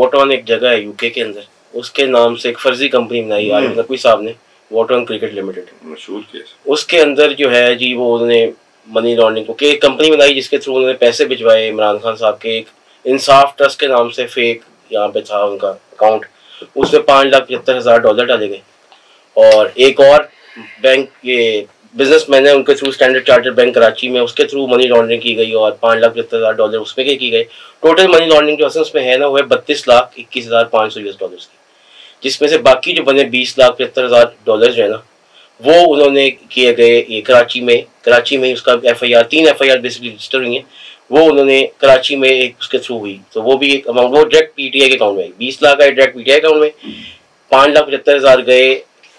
वोटॉन एक जगह है यूके के अंदर, उसके नाम से एक फर्जी कंपनी बनाई आरिफ नकवी साहब ने, वोटॉन क्रिकेट लिमिटेड, मशहूर केस। उसके अंदर जो है जी वो उन्होंने मनी लॉन्ड्रिंग को एक कंपनी बनाई जिसके थ्रू उन्होंने पैसे भिजवाए इमरान खान साहब के एक इंसाफ ट्रस्ट के नाम से, फेक यहाँ पे था उनका अकाउंट, उसमें $5,75,000 डाले गए। और एक और बैंक, ये बिजनेसमैन है, उनके through standard chartered bank Karachi में, उसके थ्रू मनी लॉन्ड्रिंग की गई और $5,75,000 उसमें की गई। टोटल मनी लॉन्ड्रिंग जो असल में है ना वो है $32,21,500 की, जिसमें से बाकी जो बने $20,75,000 जो है ना वो उन्होंने किए गए ये कराची में उसका FIR 3 FIR बेसिकली रजिस्टर हुई है, वो उन्होंने कराची में एक उसके थ्रू हुई, तो वो भी एक अमाउंट वो डायरेक्ट PTI के अकाउंट में 20 लाख आए डायरेक्ट PTI अकाउंट में, 5,75,000 गए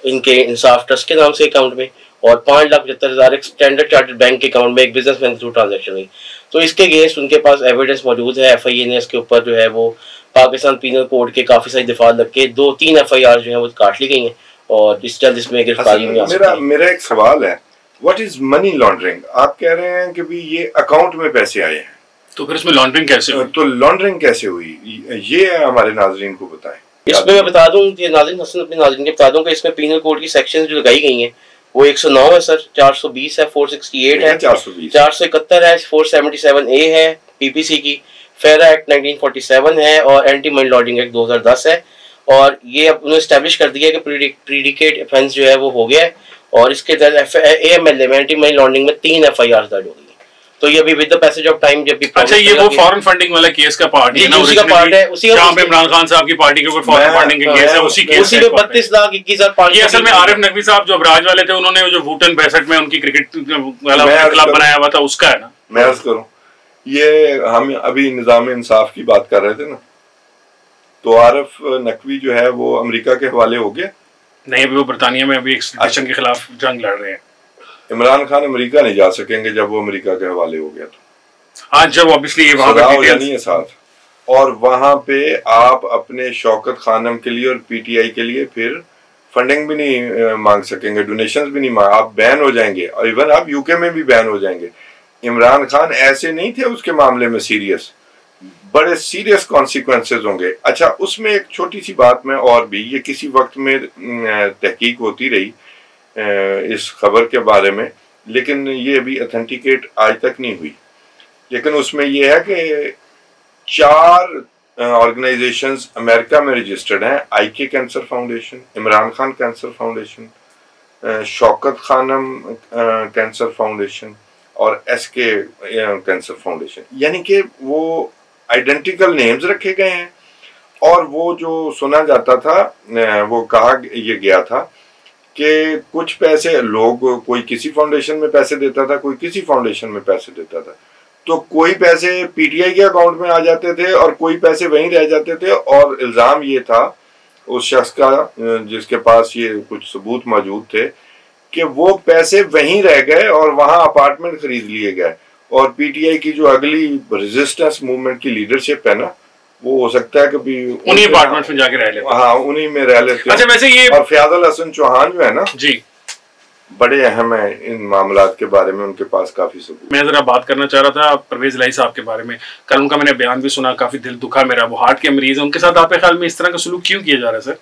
इनके इंसाफ ट्रस्ट के नाम से अकाउंट में, और 5,75,000 एक स्टैंडर्ड चार्टर्ड बैंक के अकाउंट में एक बिजनेसमैन थ्रू ट्रांजैक्शन हुई। तो इसके अगेंस्ट उनके पास एविडेंस मौजूद है, FIA ने इसके ऊपर जो है वो पाकिस्तान पीनल कोड के काफ़ी सारी दफा लग के 2-3 FIR जो है वो काट ली गई हैं और इस जल्द इसमें गिरफ्तारी में आ सकती है। मेरा एक सवाल है, व्हाट इज मनी लॉन्ड्रिंग? आप कह रहे हैं कि भी ये अकाउंट में पैसे आए हैं, तो फिर इसमें लॉन्ड्रिंग कैसे हुई? तो लॉन्ड्रिंग कैसे हुई, ये हमारे नाजरीन को बताएं। इसमें मैं बता दूं कि नाज़रीन अपने नाज़रीन के बता दूं कि इसमें पीनल कोड की सेक्शंस जो लगाई गई हैं वो 109 है सर, 420 है, 468 है, 471 है, 477A है PPC की, फेरा एक्ट 1947 है और एंटी मनी लॉन्ड्रिंग एक्ट 2010 है। और ये अब उन्होंने स्टैब्लिश कर दिया कि प्रीडिकेट ऑफेंस जो है वो हो गया है और इसके तहत AML में एंटी मनी लॉन्ड्रिंग में 3 FIR दर्ज हो गई है। तो ये अभी with the passage of time जब भी अच्छा ये वो फॉरेन फंडिंग वाला केस का पार्ट है ना, उसी का पार्ट है, उसी जहां पे इमरान खान साहब की पार्टी के ऊपर फॉरेन फंडिंग के केस है, उसी केस में 32,21,500 ये असल में आरिफ नकवी साहब जो अबराज वाले थे उन्होंने जो वुटन 65 में उनकी क्रिकेट वाला क्लब बनाया हुआ था उसका है ना। मैं अर्ज करूं, ये हम अभी निजाम इंसाफ की बात कर रहे थे ना, तो आरिफ नकवी जो है वो अमेरिका के हवाले हो गया? नहीं, अभी वो बरतानिया में अभी एक्सट्रैडिशन के खिलाफ जंग लड़ रहे हैं। इमरान खान अमेरिका नहीं जा सकेंगे जब वो अमेरिका के हवाले हो गया, तो आज जब ऑब्वियसली वहां नहीं है साथ, और वहां पे आप अपने शौकत खानम के लिए और PTI के लिए फिर फंडिंग भी नहीं मांग सकेंगे, डोनेशंस भी नहीं मांग, आप बैन हो जाएंगे, और इवन आप UK में भी बैन हो जाएंगे। इमरान खान ऐसे नहीं थे उसके मामले में सीरियस, बड़े सीरियस कॉन्सिक्वेंसेस होंगे। अच्छा, उसमें एक छोटी सी बात में और भी, ये किसी वक्त में तहकीक होती रही इस खबर के बारे में, लेकिन ये अभी ऑथेंटिकेट आज तक नहीं हुई, लेकिन उसमें यह है कि 4 ऑर्गेनाइजेशंस अमेरिका में रजिस्टर्ड हैं, IK cancer foundation, Imran Khan cancer foundation, Shaukat Khanum cancer foundation और SK कैंसर फाउंडेशन, यानी कि वो आइडेंटिकल नेम्स रखे गए हैं। और वो जो सुना जाता था, वो कहा ये गया था कि कुछ पैसे लोग, कोई किसी फाउंडेशन में पैसे देता था, कोई किसी फाउंडेशन में पैसे देता था, तो कोई पैसे PTI के अकाउंट में आ जाते थे और कोई पैसे वहीं रह जाते थे। और इल्ज़ाम ये था उस शख्स का जिसके पास ये कुछ सबूत मौजूद थे कि वो पैसे वहीं रह गए और वहाँ अपार्टमेंट खरीद लिए गए, और PTI की जो अगली रेजिस्टेंस मूवमेंट की लीडरशिप है ना, वो हो सकता है कभी उन्हीं अपार्टमेंट में जाके रह लेते। हाँ, उन्हीं में रह लेते। अच्छा, वैसे ये और फयाजुल हसन चौहान जो है ना जी, बड़े अहम है इन मामलात के बारे में, उनके पास काफी सबूत। मैं जरा बात करना चाह रहा था परवेज इलाही साहब के बारे में। कल उनका मैंने बयान भी सुना, काफी दिल दुखा मेरा। वो हार्ट के मरीज है, उनके साथ आपके ख्याल में इस तरह का सलूक क्यों किया जा रहा है सर?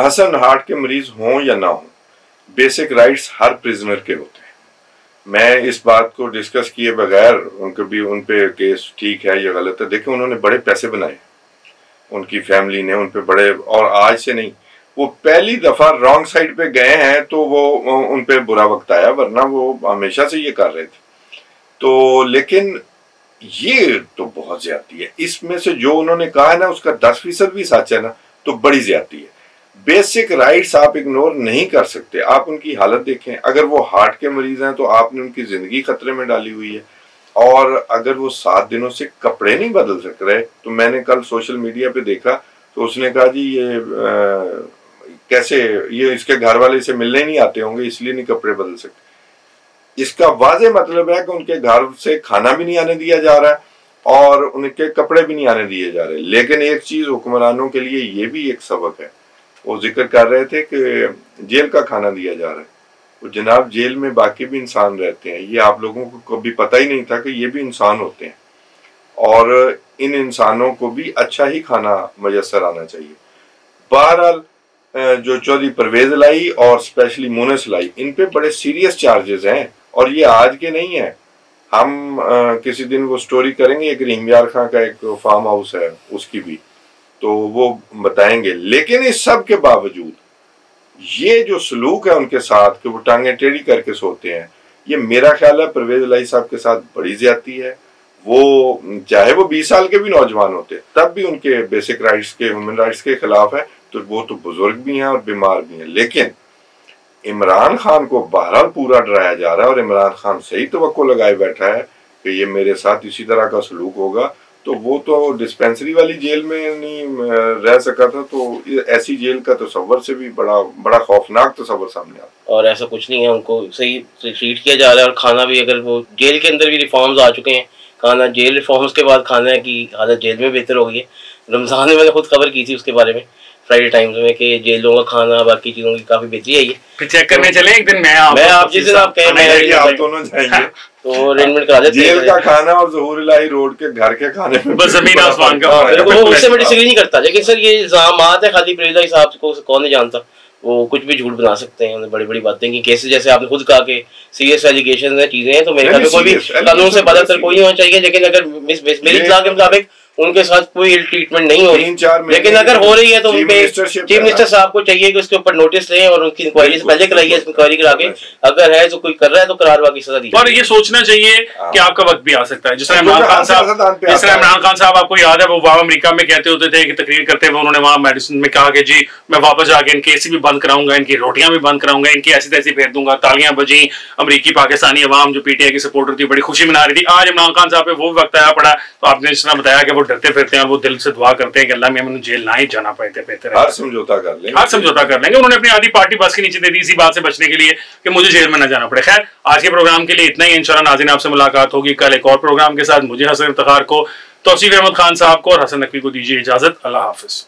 हसन, हार्ट के मरीज हों या ना हो, बेसिक राइट्स हर प्रिजनर के होते हैं। मैं इस बात को डिस्कस किए बगैर उनके भी उन पे केस ठीक है या गलत है, देखिए उन्होंने बड़े पैसे बनाए, उनकी फैमिली ने उन पे बड़े, और आज से नहीं, वो पहली दफा रॉन्ग साइड पे गए हैं तो वो उन पे बुरा वक्त आया, वरना वो हमेशा से ये कर रहे थे। तो लेकिन ये तो बहुत ज्यादती है, इसमें से जो उन्होंने कहा है ना उसका 10% भी सच है ना, तो बड़ी ज्यादती है। बेसिक राइट्स आप इग्नोर नहीं कर सकते। आप उनकी हालत देखें, अगर वो हार्ट के मरीज हैं तो आपने उनकी जिंदगी खतरे में डाली हुई है, और अगर वो 7 दिनों से कपड़े नहीं बदल सक रहे, तो मैंने कल सोशल मीडिया पे देखा तो उसने कहा जी ये कैसे, ये इसके घर वाले से मिलने नहीं आते होंगे इसलिए नहीं कपड़े बदल सकते। इसका वाजे मतलब है कि उनके घर से खाना भी नहीं आने दिया जा रहा है और उनके कपड़े भी नहीं आने दिए जा रहे। लेकिन एक चीज हुक्मरानों के लिए ये भी एक सबक है, वो जिक्र कर रहे थे कि जेल का खाना दिया जा रहा है। तो जनाब, जेल में बाकी भी इंसान रहते हैं, ये आप लोगों को कभी पता ही नहीं था कि ये भी इंसान होते हैं। और इन इंसानों को भी अच्छा ही खाना मयसर आना चाहिए। बहरहाल जो चौधरी परवेज इलाही और स्पेशली मुनस इलाही, इन पे बड़े सीरियस चार्जेस हैं और ये आज के नहीं है। हम किसी दिन वो स्टोरी करेंगे, एक रहीम यार खां का एक फार्म हाउस है उसकी भी, तो वो बताएंगे। लेकिन इस सब के बावजूद ये जो सलूक है उनके साथ कि वो टांगे टेढ़ी करके सोते हैं, ये मेरा ख्याल है परवेज इलाही साहब के साथ बड़ी ज्यादती है। वो चाहे वो 20 साल के भी नौजवान होते तब भी उनके बेसिक राइट्स के, ह्यूमन राइट्स के खिलाफ है। तो वो तो बुजुर्ग भी हैं और बीमार भी हैं। लेकिन इमरान खान को बहरहाल पूरा डराया जा रहा है और इमरान खान सही तवक्को लगाए बैठा है कि ये मेरे साथ इसी तरह का सलूक होगा। तो वो तो डिस्पेंसरी वाली जेल में नहीं रह सका था, तो ऐसी जेल का तस्वर से भी बड़ा खौफनाक तस्वर सामने आता। और ऐसा कुछ नहीं है, उनको सही ट्रीट किया जा रहा है। और खाना भी, अगर वो जेल के अंदर भी रिफॉर्म्स आ चुके हैं, खाना जेल रिफॉर्म्स के बाद खाना की हालत जेल में बेहतर हो गई है। रमज़ान में मैंने खुद खबर की थी उसके बारे में फ्राइडे टाइम्स में कि जेलों का खाना बाकी चीज़ों की काफ़ी बेहतरी आई है। फिर चेक करने चले एक दिन। मैं आप जिस दिन आप कहें आप दोनों जाएंगे तो अरेंजमेंट करा देते हैं। जेल का खाना और ज़हूर इलाही रोड के घर के खाने में बस जमीन आसमान का। उससे मैं डिसएग्री नहीं करता, लेकिन सर ये इल्ज़ामात है खाली परवेज इलाही साहब को कौन नहीं जानता, वो कुछ भी झूठ बना सकते हैं। बड़ी बड़ी बातें की केसेस, जैसे आपने खुद कहा कि सीरियस एलिगेशन है, चीजें हैं, तो मेरे ख्याल में कोई भी कानून से बदतर कोई नहीं होना चाहिए। लेकिन अगर मेरी इत्तला के मुताबिक उनके साथ कोई इल ट्रीटमेंट नहीं हो रही, लेकिन अगर हो रही है तो उनपे चीफ मिनिस्टर साहब को चाहिए कि उसके ऊपर नोटिस लें और उनकी इंक्वायरी से पहले कराइए। इंक्वायरी करा के अगर है तो कोई कर रहा है तो करार वाकई सजा दी। और ये सोचना चाहिए कि आपका वक्त भी आ सकता है। जिस तरह इमरान खान साहब आपको याद है, वो वहां अमेरिका में कहते होते थे कि तकरीर करते हुए उन्होंने वहां मेडिसिन में कहा कि जी मैं वापस जाके इनकी एसी भी बंद कराऊंगा, इनकी रोटियां भी बंद कराऊंगा, इनकी ऐसी तैसी फेर दूंगा। तालियां बजी, अमरीकी पाकिस्तानी अवाम जो पीटीआई की सपोर्टर थी बड़ी खुशी मना रही थी। आज इमरान खान साहब पे वो वक्त आया पड़ा, तो आपने जिस तरह बताया कि वो डरते फिरते हैं, वो दिल से दुआ करते हैं कि अल्लाह में जेल ना ही जाना पाए, बेहतर है हर समझौता कर लेंगे। उन्होंने अपनी आधी पार्टी बस के नीचे दे दी इसी बात से बचने के लिए कि मुझे जेल में ना जाना पड़े। खैर, आज के प्रोग्राम के लिए इतना ही। इंशाल्लाह नाज़रीन आपसे मुलाकात होगी कल एक और प्रोग्राम के साथ। मुझे हसन इफ्तिखार को, तौसीफ अहमद खान साहब को और हसन नकवी को दीजिए इजाजत। अल्लाह हाफिज।